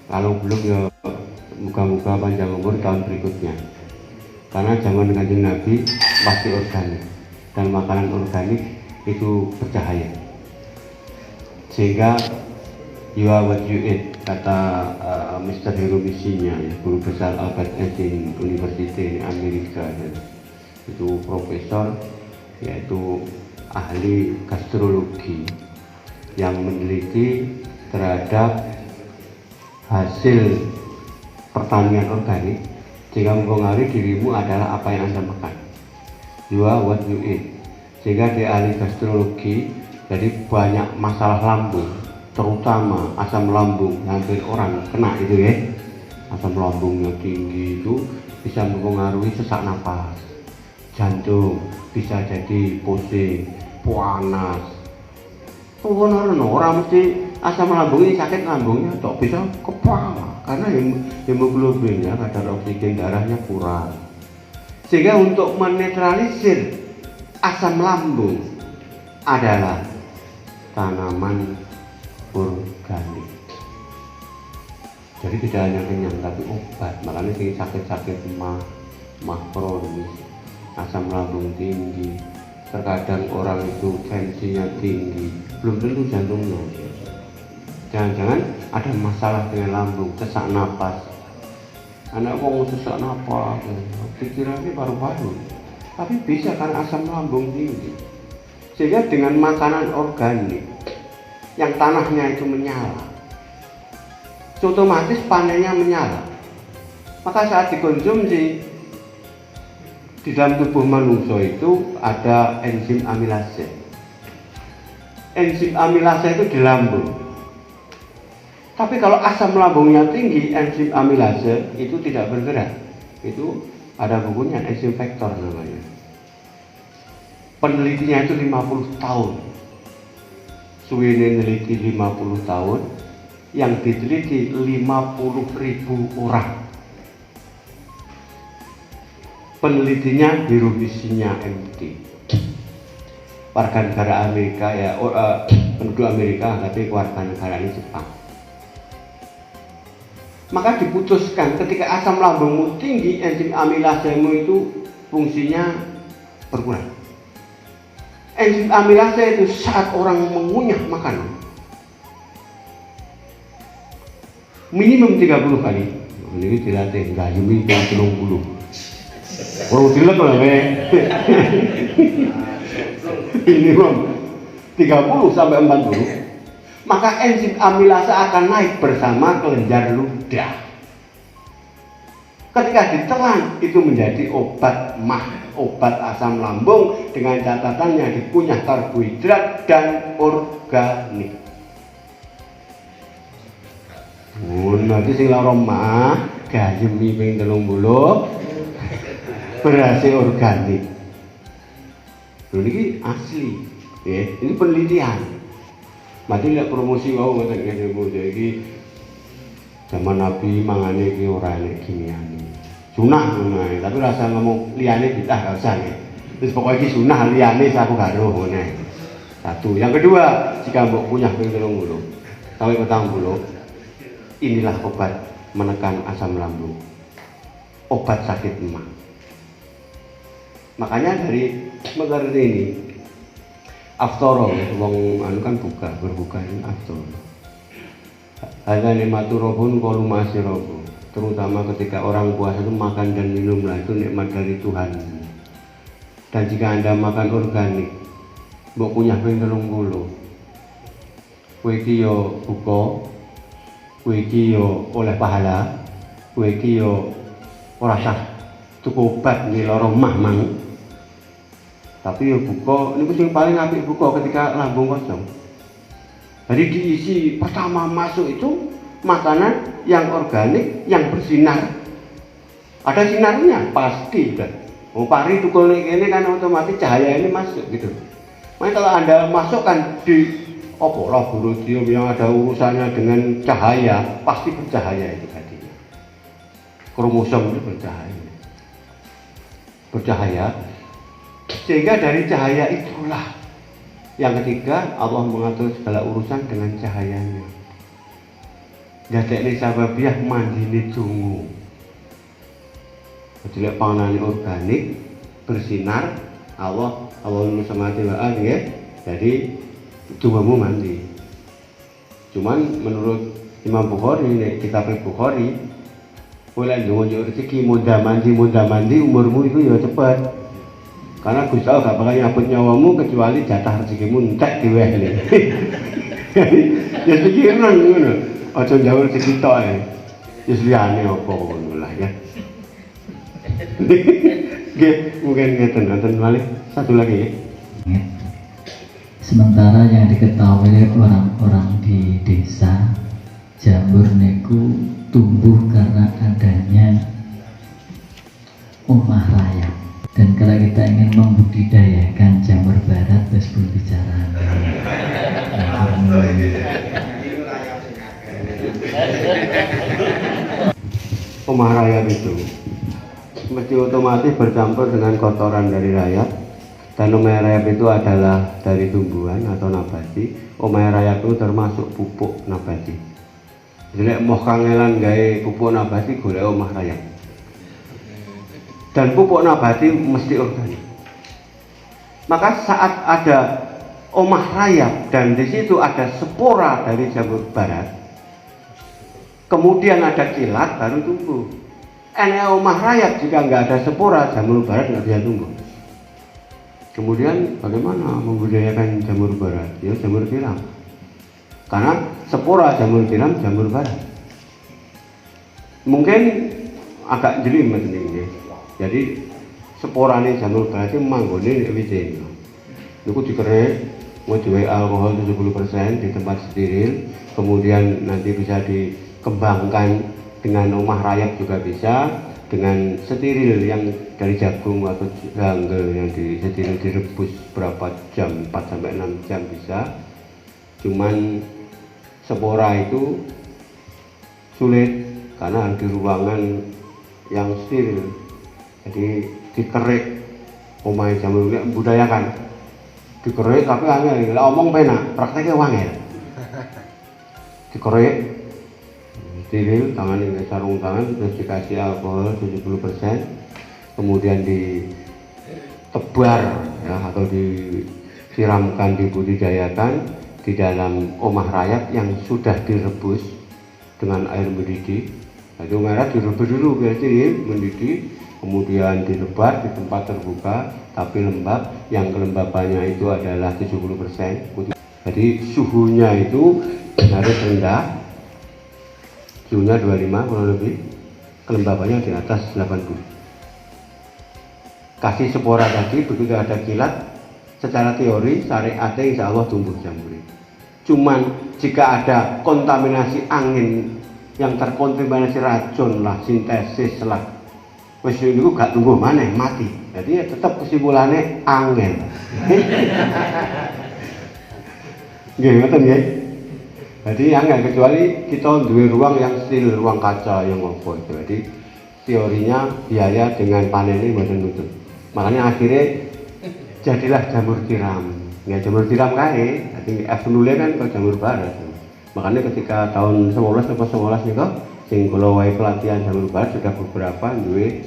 Kalau belum ya moga-moga panjang umur tahun berikutnya. Karena zaman Kanjeng Nabi pasti organik, dan makanan organik itu bercahaya. Sehingga you are what you eat, kata Mr. Hiromisinya, ya, guru besar Albert Einstein University di Amerika, ya. Itu profesor, yaitu ahli gastrologi yang meneliti terhadap hasil pertanian organik, sehingga mempengaruhi dirimu adalah apa yang Anda makan. You are what you eat. Sehingga di ahli gastrologi, jadi banyak masalah lambung, terutama asam lambung, hampir orang kena itu ya. Asam lambungnya tinggi itu bisa mempengaruhi sesak napas, jantung bisa jadi pusing, panas. Orang mesti asam lambung ini sakit lambungnya, atau bisa kepala karena hemoglobinnya, kadar oksigen darahnya kurang. Sehingga untuk menetralisir asam lambung adalah tanaman organik. Jadi tidak hanya kenyang tapi obat. Makanya sing sakit-sakit mah kronis, asam lambung tinggi, terkadang orang itu tensinya tinggi, belum tentu jantungnya. Jangan-jangan ada masalah dengan lambung, sesak napas. Anak wong sesak napas, pikirannya paru-paru, tapi bisa karena asam lambung tinggi. Sehingga dengan makanan organik yang tanahnya itu menyala, otomatis panennya menyala. Maka saat dikonsumsi di dalam tubuh manusia itu ada enzim amilase. Enzim amilase itu di lambung. Tapi kalau asam lambungnya tinggi, enzim amilase itu tidak bergerak. Itu ada bukunya, enzim vektor namanya. Penelitinya itu 50 tahun. Suwene neliti 50 tahun, yang diteliti 50.000 orang. Penelitinya Hiromisinya MD, warga negara Amerika, ya, penduduk Amerika, tapi warga negara ini Jepang. Maka diputuskan ketika asam lambungmu tinggi, enzim amilasemu itu fungsinya berkurang. Enzim amilase itu saat orang mengunyah makanan minimum 30 kali. Ini dilatih, enggak yumi 30. Orang dilek lah minimum 30 sampai 40. Maka enzim amilase akan naik bersama kelenjar ludah. Ketika ditelan itu menjadi obat obat asam lambung, dengan catatannya dikunyah karbohidrat dan organik. Nanti sing lara mah gayemi ping 30 berhasil organik. Ini asli, ya. Ini penelitian. Mati lihat promosi wau ngoten nggih Bu. Iki zaman Nabi mangane iki ora enek giniane. Sunah ngono ae, tapi rasa ngomong liyane bid'ah gak usah nggih. Terus pokoknya iki sunah, liyane aku gak roh ngono ae. Satu. Yang kedua, jika mbok punya ping 30 sampai 40, inilah obat menekan asam lambung. Obat sakit emah. Makanya dari mengerti ini, aftoro, wong anu kan berbuka ini aftoro. Ada nikmatu robun kalu masih robu. Terutama ketika orang puasa itu makan dan minumlah, itu nikmat dari Tuhan. Dan jika Anda makan organik, mbok kunyah ping 30. Kowe iki yo buka, kowe iki yo oleh pahala, kowe iki yo ora sah tuku obat nggih lara mah mang. Tapi ya buka, ini sing paling apik buka ketika lambung kosong. Jadi diisi pertama masuk itu makanan yang organik, yang bersinar. Ada sinarnya pasti kan. Oh, pari tukul ini kan otomatis cahaya ini masuk gitu. Makanya kalau Anda masukkan di laboratorium yang ada urusannya dengan cahaya, pasti bercahaya itu tadinya. Kromosom itu bercahaya. Sehingga dari cahaya itulah yang ketiga, Allah mengatur segala urusan dengan cahayanya. dadekne sababiah mandine dungu. Jadi lek panganane organik, bersinar, Allah nurul samawati wal ardh ya. Jadi dungamu mandi. Cuman menurut Imam Bukhari, nek kitab Bukhari, boleh ndonga rezeki muda mandi umurmu itu ya cepet. Karena Gusti Allah gak bakal nyabut nyawamu kecuali jatah rezekimu entek diwehne. Ya pikiran ngono. Aja njauh rezeki tok ae. Wis liyane apa ngono lah ya. Nggih, mungkin ngeten malih satu lagi ya. Sementara yang diketahui oleh orang-orang di desa, jamur niku tumbuh karena adanya omah rayap. Dan kalau kita ingin membudidayakan jamur barat, terus berbicara. Omah rayap itu mesti otomatis bercampur dengan kotoran dari rayap, dan omah rayap itu adalah dari tumbuhan atau nabati. Omah rayap itu termasuk pupuk nabati. Jadi mau kangelan gawe pupuk nabati golek omah rayap. Dan pupuk nabati mesti organik. Maka saat ada omah rayap dan di situ ada spora dari jamur barat, kemudian ada kilat baru tumbuh. Enak omah rayap jika nggak ada spora, jamur barat nggak bisa tumbuh. Kemudian bagaimana membudidayakan jamur barat? Ya jamur tiram. Karena spora jamur tiram jamur barat. Mungkin agak jelimet ini. Jadi sporane jamur barat itu manggone nek wite. Niku dikerek, nggowe alkohol 70% di tempat steril, kemudian nanti bisa dikembangkan dengan omah rayap juga bisa, dengan steril yang dari jagung atau janggel yang steril direbus berapa jam, 4 sampai 6 jam bisa. Cuman spora itu sulit karena di ruangan yang steril. Jadi dikerik omah jamur ini budayakan. Dikerik tapi angel, lah omong penak, prakteknya wangel. Dikerik steril, tangan ini sarung tangan, terus dikasih alkohol 70%, kemudian ditebar ya, atau disiramkan, dibudidayakan di dalam omah rayap yang sudah direbus dengan air mendidih. Itu merah direbus dulu biar steril, mendidih, kemudian dilebar di tempat terbuka tapi lembab, yang kelembabannya itu adalah 70%. Jadi suhunya itu harus rendah, suhunya 25 kurang lebih, kelembabannya di atas 80. Kasih spora tadi, begitu ada kilat, secara teori syariatnya insya Allah tumbuh jamur. Cuman jika ada kontaminasi angin yang terkontaminasi racun lah, sintesis lah, wis niku gak tumbuh maneh, mati. Jadi ya tetap kesimpulannya angel. Nggih ngoten nggih. Jadi angel kecuali kita duwe ruang yang steril, ruang kaca yang apa itu. Jadi teorinya biaya dengan panennya mboten nutup. Makanya akhirnya jadilah jamur tiram. Ya jamur tiram kae, dadi F0 kan kok jamur barat. Makanya ketika tahun 11 atau 11 niku sing kula wae pelatihan jamur barat sudah beberapa duwe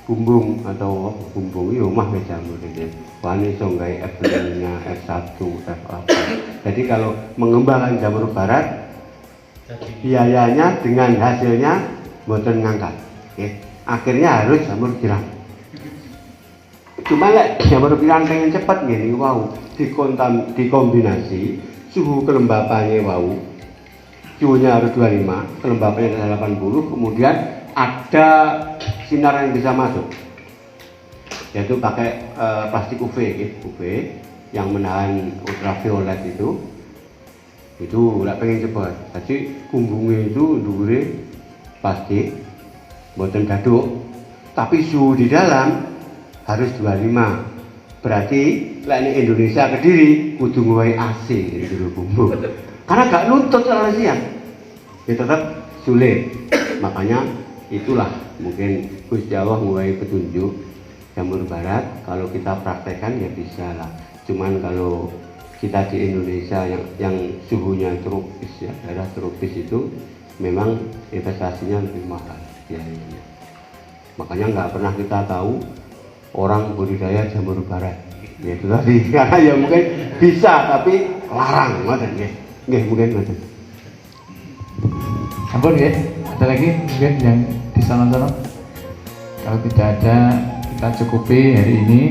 bumbung atau bumbung iki omah jamur iki. Wani iso gawe F0-nya, F1, F8. Jadi kalau mengembangkan jamur barat biayanya dengan hasilnya mboten ngangkat. Nggih. Akhirnya harus jamur tiram. Cuma lek jamur tiram pengen cepet ngene wau dikombinasi suhu kelembapannya wau. Suhunya harus 25, kelembapannya adalah 80, kemudian ada sinar yang bisa masuk, yaitu pakai plastik UV yang menahan ultraviolet itu nggak pengen cepat. Jadi kumbungnya itu dhuwure plastik, mboten daduk, tapi suhu di dalam harus 25. Berarti lek Indonesia Kediri kudu nggawe AC di kumbung. Karena gak nuntut soal siang, ya tetap sulit. Makanya itulah mungkin Gusti Allah mulai petunjuk jamur barat. Kalau kita praktekkan ya bisa lah. Cuman kalau kita di Indonesia yang suhunya tropis ya, daerah tropis itu memang investasinya lebih mahal biayanya. Makanya nggak pernah kita tahu orang budidaya jamur barat. Ya itu tadi, karena ya mungkin bisa tapi larang, ngoten nggih. Nggih mungkin ngoten. Ampun ya, ada lagi mungkin yang di sana-sana. Kalau tidak ada, kita cukupi hari ini.